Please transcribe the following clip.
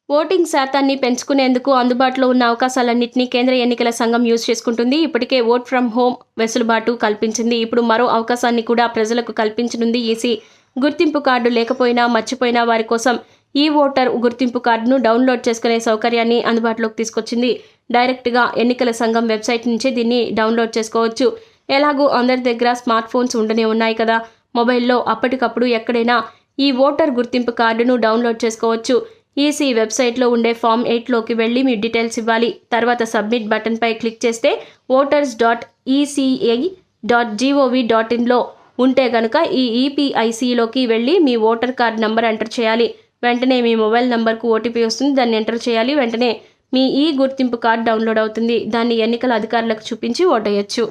Voting శాతాన్ని పెంచుకునేందుకు అందుబాటులో ఉన్న అవకాశాలన్నింటినీ కేంద్ర ఎన్నికల సంఘం యూజ్ చేసుకుంటుంది. ఇప్పటికే ఓట్ ఫ్రం హోమ్ వెసులుబాటు కల్పించింది. ఇప్పుడు మరో అవకాశాన్ని కూడా ప్రజలకు కల్పించనుంది ఈసీ. గుర్తింపు కార్డు లేకపోయినా, మర్చిపోయినా వారి కోసం ఈ ఓటర్ గుర్తింపు కార్డును డౌన్లోడ్ చేసుకునే సౌకర్యాన్ని అందుబాటులోకి తీసుకొచ్చింది. డైరెక్ట్గా ఎన్నికల సంఘం వెబ్సైట్ నుంచి దీన్ని డౌన్లోడ్ చేసుకోవచ్చు. ఎలాగూ అందరి దగ్గర స్మార్ట్ ఫోన్స్ ఉండనే ఉన్నాయి కదా. మొబైల్లో అప్పటికప్పుడు ఎక్కడైనా ఈ ఓటర్ గుర్తింపు కార్డును డౌన్లోడ్ చేసుకోవచ్చు. ఈసీ వెబ్సైట్లో ఉండే ఫామ్ 8లోకి వెళ్ళి మీ డీటెయిల్స్ ఇవ్వాలి. తర్వాత సబ్మిట్ బటన్పై క్లిక్ చేస్తే voters.eci.gov.inలో ఉంటే గనుక ఈ ఈపీఐసీలోకి వెళ్ళి మీ ఓటర్ కార్డ్ నంబర్ ఎంటర్ చేయాలి. వెంటనే మీ మొబైల్ నంబర్కు ఓటీపీ వస్తుంది. దాన్ని ఎంటర్ చేయాలి. వెంటనే మీ ఈ గుర్తింపు కార్డు డౌన్లోడ్ అవుతుంది. దాన్ని ఎన్నికల అధికారులకు చూపించి ఓటేయొచ్చు.